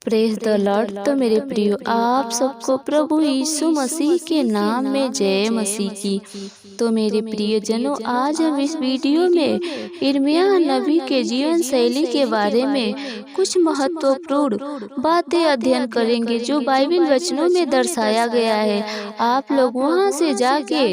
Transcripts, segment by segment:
Praise the Lord. तो मेरे प्रियो, आप सबको प्रभु यीशु मसीह के नाम में जय मसीह की। तो मेरे प्रियजनों, आज हम इस वीडियो में यिर्मयाह नबी के जीवन शैली के बारे में कुछ महत्वपूर्ण बातें अध्ययन करेंगे जो बाइबल वचनों में दर्शाया गया है। आप लोग वहां से जाके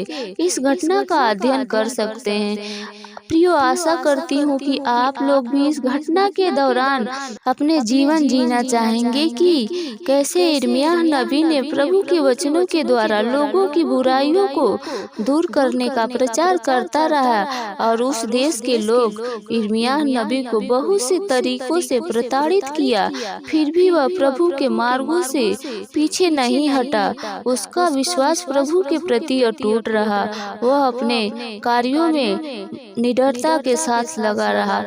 इस घटना का अध्ययन कर सकते हैं। प्रियो, आशा करती हूँ कि आप लोग भी इस घटना के दौरान अपने जीवन जीना चाहेंगे कि कैसे यिर्मयाह नबी ने प्रभु के वचनों के द्वारा लोगों की बुराइयों को दूर करने का प्रचार करता रहा और उस देश के लोग यिर्मयाह नबी को बहुत से तरीकों से प्रताड़ित किया, फिर भी वह प्रभु के मार्गों से पीछे नहीं हटा। उसका विश्वास प्रभु के प्रति अटूट रहा। वह अपने कार्यों में निडरता के साथ लगा रहा।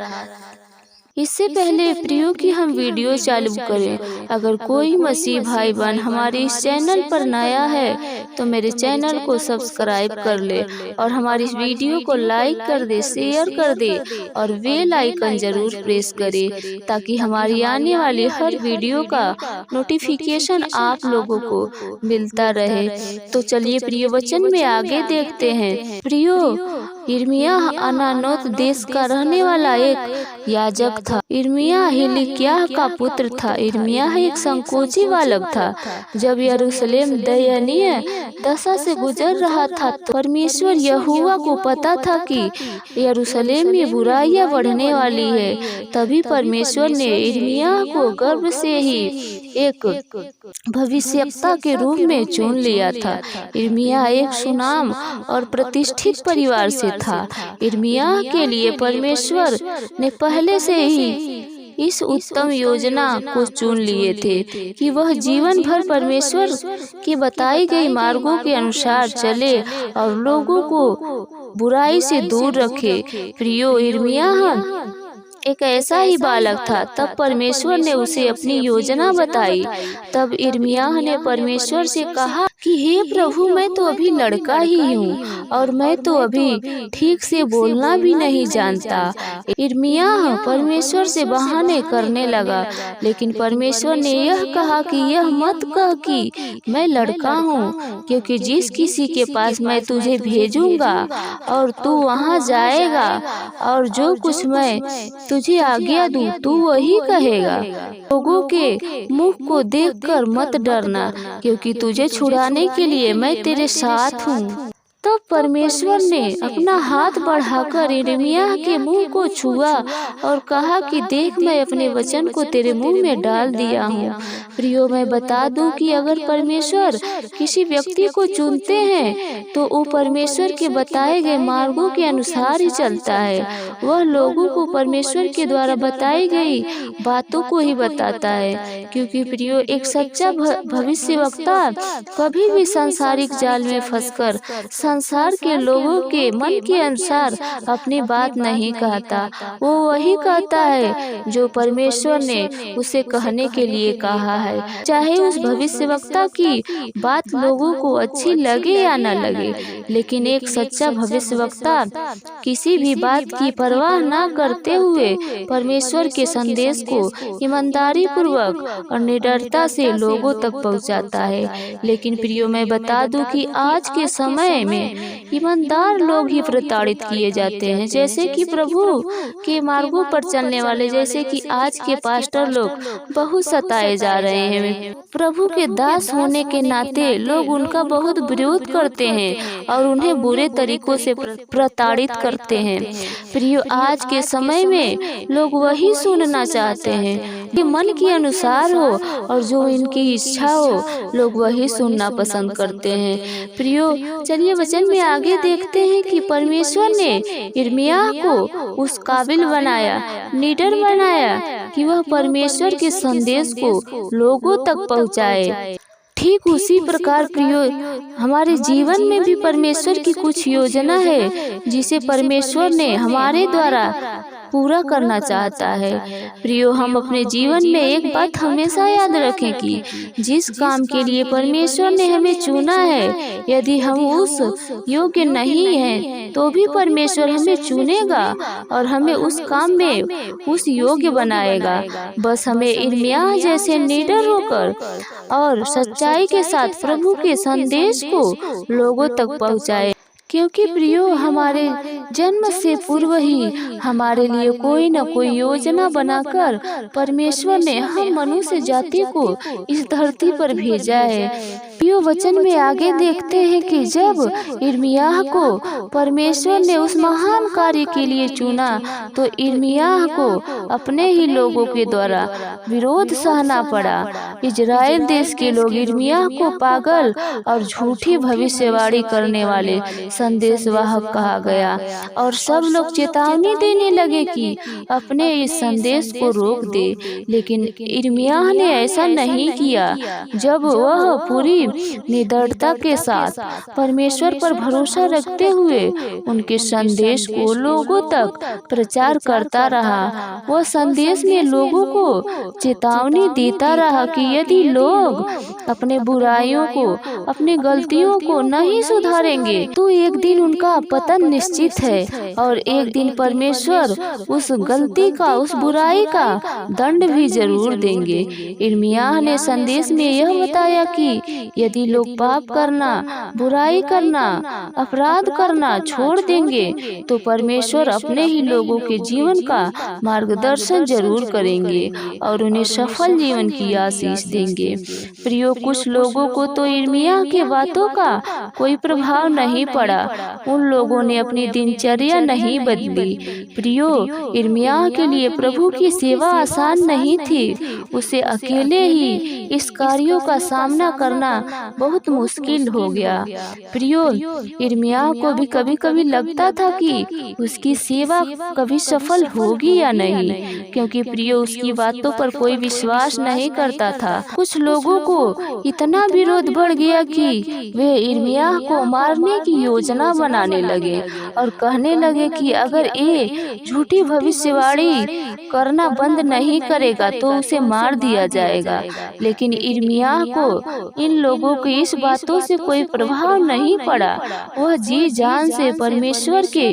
इससे पहले प्रियो कि हम वीडियो चालू करें, अगर कोई मसीह भाई बहन हमारे इस चैनल पर नया है तो मेरे चैनल को सब्सक्राइब कर ले और हमारी इस वीडियो को लाइक कर दे, शेयर कर दे और बेल आइकन जरूर प्रेस करे ताकि हमारी आने वाली हर वीडियो का नोटिफिकेशन आप लोगों को मिलता रहे। तो चलिए प्रियो, वचन में आगे देखते हैं। प्रियो, यिर्मयाह अनानोत देश का रहने वाला एक याजक था। यिर्मयाह हिल्किय्याह का पुत्र था। यिर्मयाह एक संकोची बालक था। जब यरूशलेम दयनीय दशा से गुजर रहा था तो परमेश्वर यहोवा को पता था कि यरूशलेम में बुराइयां बढ़ने वाली है। तभी परमेश्वर ने यिर्मयाह को गर्भ से ही एक भविष्यवक्ता के रूप में चुन लिया था। यिर्मयाह एक सुनाम और प्रतिष्ठित परिवार से था। यिर्मयाह के लिए परमेश्वर ने पहले से ही इस उत्तम योजना को चुन लिए थे कि वह जीवन भर परमेश्वर की बताई गई मार्गों के अनुसार चले और लोगों को बुराई से दूर रखे। प्रियो, यिर्मयाह एक ऐसा ही बालक था। तब परमेश्वर ने उसे अपनी योजना बताई। तब यिर्मयाह ने परमेश्वर से कहा कि हे प्रभु, मैं तो अभी लड़का ही हूँ और मैं तो अभी ठीक से बोलना भी नहीं जानता। यिर्मयाह परमेश्वर से बहाने करने लगा, लेकिन परमेश्वर ने यह कहा कि यह मत कह कि मैं लड़का हूँ, क्योंकि जिस किसी के पास मैं तुझे भेजूंगा और तू वहाँ जाएगा और जो कुछ मैं तुझे आज्ञा दूं तू वही कहेगा। लोगों के मुख को देखकर मत डरना, क्योंकि तुझे छुड़ाने के लिए मैं तेरे साथ हूँ। तब परमेश्वर ने अपना हाथ बढ़ाकर यिर्मयाह के मुंह को छुआ और कहा कि देख, मैं अपने वचन को तेरे मुंह में डाल दिया हूँ। प्रियो, मैं बता दूं कि अगर परमेश्वर किसी व्यक्ति को चुनते हैं तो वो परमेश्वर के बताए गए मार्गों के अनुसार ही चलता है। वह लोगों को परमेश्वर के द्वारा बताई गई बातों को ही बताता है, क्योंकि प्रियो, एक सच्चा भविष्यवक्ता कभी भी सांसारिक जाल में फंसकर संसार के लोगों के मन के अनुसार अपनी बात नहीं कहता। वो वही कहता है जो परमेश्वर ने उसे कहने के लिए कहा है, चाहे उस भविष्यवक्ता की बात लोगों को अच्छी लगे या न लगे। लेकिन एक सच्चा भविष्यवक्ता किसी भी बात की परवाह न करते हुए परमेश्वर के संदेश को ईमानदारी पूर्वक और निडरता से लोगों तक पहुंचाता है। लेकिन प्रियो, मैं बता दूं कि आज के समय में ईमानदार लोग ही प्रताड़ित किए जाते हैं, जैसे कि प्रभु के मार्गों पर चलने वाले, जैसे कि आज के पास्टर लोग बहुत सताए जा रहे हैं। प्रभु के दास होने के नाते लोग उनका बहुत विरोध करते हैं और उन्हें बुरे तरीकों से प्रताड़ित करते हैं। प्रियो, आज के समय में लोग वही सुनना चाहते हैं कि मन के अनुसार हो और जो इनकी इच्छा हो, लोग वही सुनना पसंद करते हैं। प्रियो, चलिए वचन में आगे देखते हैं कि परमेश्वर ने यिर्मयाह को उस काबिल बनाया, निडर बनाया कि वह परमेश्वर के संदेश को लोगों तक पहुंचाए। ठीक उसी प्रकार प्रियो, हमारे जीवन में भी परमेश्वर की कुछ योजना है जिसे परमेश्वर ने हमारे द्वारा पूरा करना चाहता है। प्रियो, हम अपने जीवन में एक बात हमेशा याद रखें कि जिस काम के लिए परमेश्वर ने हमें चुना है, यदि हम उस योग्य नहीं हैं, तो भी परमेश्वर हमें चुनेगा और हमें उस काम में उस योग्य बनाएगा। बस हमें यिर्मयाह जैसे निडर होकर और सच्चाई के साथ प्रभु के संदेश को लोगों तक पहुंचाए, क्योंकि प्रियो, हमारे जन्म से पूर्व ही हमारे लिए कोई न कोई योजना बनाकर परमेश्वर ने हम मनुष्य जाति को इस धरती पर भेजा है। प्रियो, वचन में आगे देखते हैं कि जब यिर्मयाह को परमेश्वर ने उस महान कार्य के लिए चुना, तो यिर्मयाह को अपने ही लोगों के द्वारा विरोध सहना पड़ा। इजराइल देश के लोग यिर्मयाह को पागल और झूठी भविष्यवाणी करने वाले संदेशवाहक कहा गया और सब लोग चेतावनी देने लगे कि अपने इस संदेश को रोक दे। लेकिन यिर्मयाह ने ऐसा नहीं किया। जब वह पूरी निडरता के साथ परमेश्वर पर भरोसा रखते हुए उनके संदेश को लोगों तक प्रचार करता रहा, वह संदेश में लोगों को चेतावनी देता रहा कि यदि लोग अपने बुराइयों को, अपनी गलतियों को नहीं सुधारेंगे, तो एक दिन उनका पतन निश्चित है और एक दिन परमेश्वर उस गलती का, उस बुराई का दंड भी जरूर देंगे। यिर्मयाह ने संदेश में यह बताया कि यदि लोग पाप करना, बुराई करना, अपराध करना छोड़ देंगे, तो परमेश्वर अपने ही लोगों के जीवन का मार्गदर्शन जरूर करेंगे और उन्हें सफल जीवन की आशीष देंगे। प्रियो, कुछ लोगों को तो यिर्मयाह के बातों का कोई प्रभाव नहीं पड़ा। उन लोगों ने अपनी दिनचर्या नहीं बदली। प्रियो, यिर्मयाह के लिए प्रभु की सेवा आसान नहीं थी। उसे अकेले ही इस कार्यों का सामना करना बहुत मुश्किल हो गया। प्रियो, यिर्मयाह को भी कभी कभी लगता था कि उसकी सेवा कभी सफल होगी या नहीं, क्योंकि प्रियो, उसकी बातों पर कोई विश्वास नहीं करता था। कुछ लोगों को इतना विरोध बढ़ गया कि वे यिर्मयाह को मारने की योजना बनाने लगे और कहने लगे कि अगर ये झूठी भविष्यवाणी करना बंद नहीं करेगा तो उसे मार दिया जाएगा। लेकिन यिर्मयाह को इन लोगों की इस बातों से कोई प्रभाव नहीं पड़ा। वह जी जान से परमेश्वर के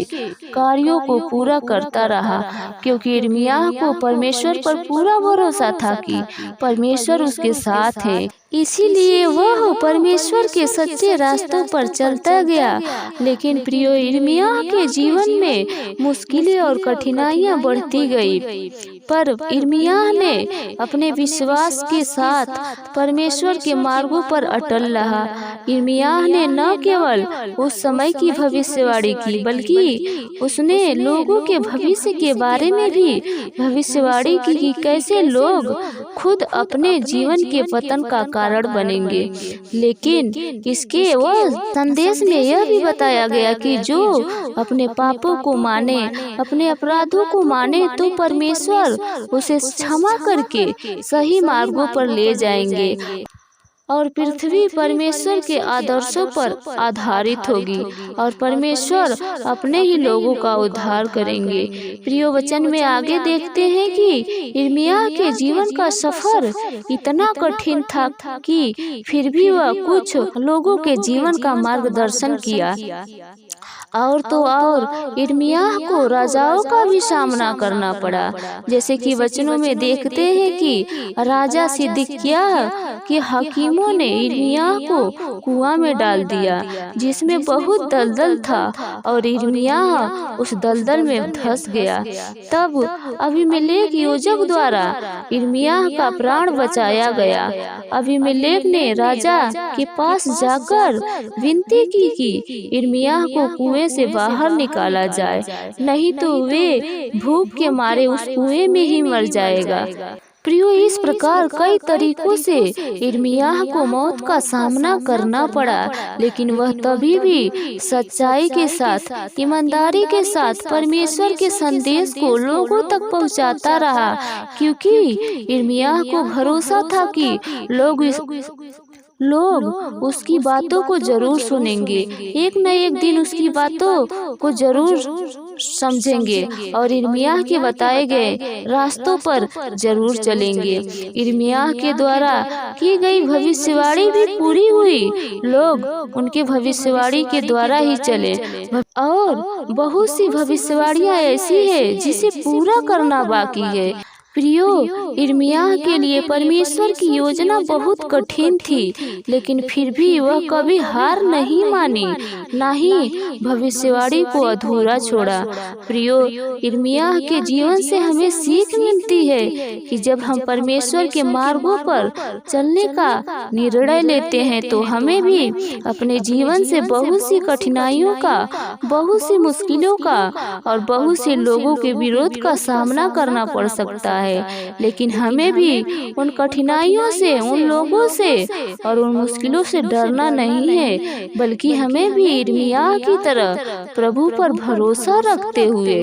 कार्यों को पूरा करता रहा, क्योंकि यिर्मयाह को परमेश्वर पर पूरा भरोसा था कि परमेश्वर उसके साथ है। इसीलिए वह परमेश्वर के सच्चे रास्तों पर चलता गया। लेकिन प्रियो, यिर्मयाह के जीवन में मुश्किलें और कठिनाइयां बढ़ती गई, पर यिर्मयाह ने अपने विश्वास के साथ परमेश्वर के मार्गों पर अटल रहा। यिर्मयाह ने न केवल उस समय की भविष्यवाणी की, बल्कि उसने लोगों के भविष्य के बारे में भी भविष्यवाणी की कि कैसे लोग खुद अपने जीवन के पतन का कारण बनेंगे। लेकिन इसके वह संदेश में यह भी बताया गया कि जो अपने पापों को माने, अपने अपराधों को माने, तो परमेश्वर उसे क्षमा करके सही मार्गों पर ले जाएंगे और पृथ्वी परमेश्वर के आदर्शों पर आधारित होगी और परमेश्वर अपने ही लोगों का उद्धार करेंगे। प्रियो, वचन में आगे देखते हैं कि यिर्मयाह के जीवन का सफर इतना कठिन था कि फिर भी वह कुछ लोगों के जीवन का मार्गदर्शन किया। और तो और यिर्मयाह को राजाओं का भी सामना करना पड़ा, जैसे कि वचनों में देखते हैं कि राजा सिदकिय्याह के हकीमों ने यिर्मयाह को कुआं में डाल दिया, जिसमें बहुत दलदल था और यिर्मयाह उस दलदल में धंस गया। तब अबीमेलेक योजक द्वारा यिर्मयाह का प्राण बचाया गया। अबीमेलेक ने राजा के पास जाकर विनती की कि यिर्मयाह को कुएं से बाहर निकाला जाए, नहीं तो वे भूख के मारे उस कुएं में ही मर जाएगा। प्रियो, इस प्रकार कई तरीकों से यिर्मयाह को मौत का सामना करना पड़ा, लेकिन वह तभी भी सच्चाई के साथ, ईमानदारी के साथ परमेश्वर के संदेश को लोगों तक पहुंचाता रहा, क्योंकि यिर्मयाह को भरोसा था कि लोग उसकी बातों को जरूर सुनेंगे। एक न एक दिन उसकी बातों को जरूर समझेंगे और यिर्मयाह के बताए गए रास्तों पर जरूर चलेंगे। यिर्मयाह के द्वारा की गई भविष्यवाणी भी पूरी हुई। लोग उनके भविष्यवाणी के द्वारा ही चले और बहुत सी भविष्यवाणियां ऐसी है जिसे पूरा करना बाकी है। प्रियो, यिर्मयाह के लिए परमेश्वर की योजना बहुत कठिन थी, लेकिन फिर भी वह कभी हार नहीं मानी, ना ही भविष्यवाणी को अधूरा छोड़ा। प्रियो, यिर्मयाह के जीवन से हमें सीख मिलती है कि जब हम परमेश्वर के मार्गों पर चलने का निर्णय लेते हैं तो हमें भी अपने जीवन से बहुत सी कठिनाइयों का, बहुत सी मुश्किलों का और बहुत से लोगों के विरोध का सामना करना पड़ सकता है। लेकिन हमें भी उन कठिनाइयों से, उन लोगों से और उन मुश्किलों से डरना नहीं है, बल्कि हमें भी यिर्मयाह की तरह प्रभु पर भरोसा रखते हुए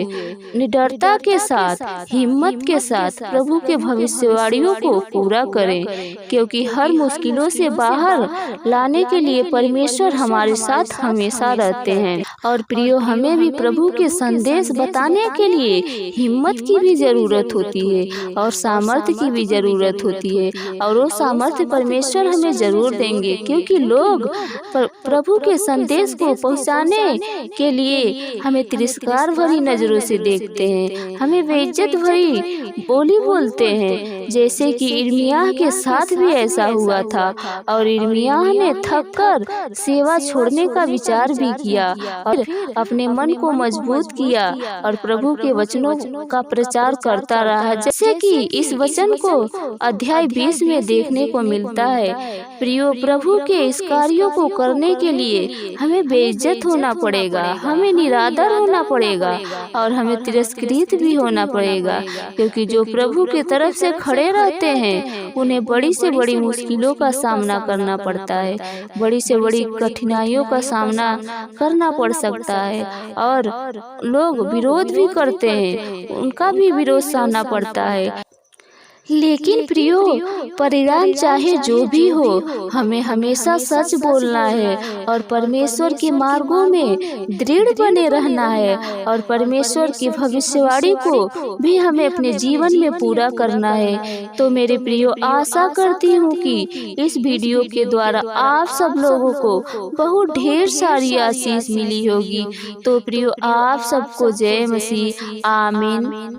निडरता के साथ, हिम्मत के साथ प्रभु के भविष्यवाणियों को पूरा करें, क्योंकि हर मुश्किलों से बाहर लाने के लिए परमेश्वर हमारे साथ हमेशा रहते हैं। और प्रियो, हमें भी प्रभु के संदेश बताने के लिए हिम्मत की भी जरूरत होती है और सामर्थ्य की भी जरूरत होती है, और वो सामर्थ्य परमेश्वर हमें जरूर देंगे, क्योंकि लोग प्रभु के संदेश को पहुंचाने के लिए हमें तिरस्कार भरी नजरों से देखते हैं, हमें बेइज्जत भरी बोली बोलते हैं, जैसे कि यिर्मयाह के साथ भी ऐसा हुआ था। और यिर्मयाह ने थक कर सेवा छोड़ने का विचार भी किया और अपने मन को मजबूत किया और प्रभु के वचनों का प्रचार करता रहा, जैसे कि इस वचन को अध्याय 20 में देखने को मिलता है। प्रियो, प्रभु के इस कार्यों को करने के लिए हमें बेइज्जत होना पड़ेगा, हमें निरादर होना पड़ेगा और हमें तिरस्कृत भी होना पड़ेगा, क्योंकि जो प्रभु की तरफ से खड़े रहते हैं उन्हें बड़ी से बड़ी मुश्किलों का सामना करना पड़ता है, बड़ी से बड़ी कठिनाइयों का सामना करना पड़ सकता है, और लोग विरोध भी करते हैं, उनका भी विरोध सहना पड़ता है। लेकिन प्रियो, परिणाम चाहे जो भी हो, हमें हमेशा सच बोलना है और परमेश्वर के मार्गों में दृढ़ बने रहना है, और परमेश्वर की भविष्यवाणी को भी हमें अपने जीवन में पूरा करना है। तो मेरे प्रियो, आशा करती हूँ कि इस वीडियो के द्वारा आप सब लोगों को बहुत ढेर सारी आशीष मिली होगी। तो प्रियो, आप सबको जय मसीह। आमीन।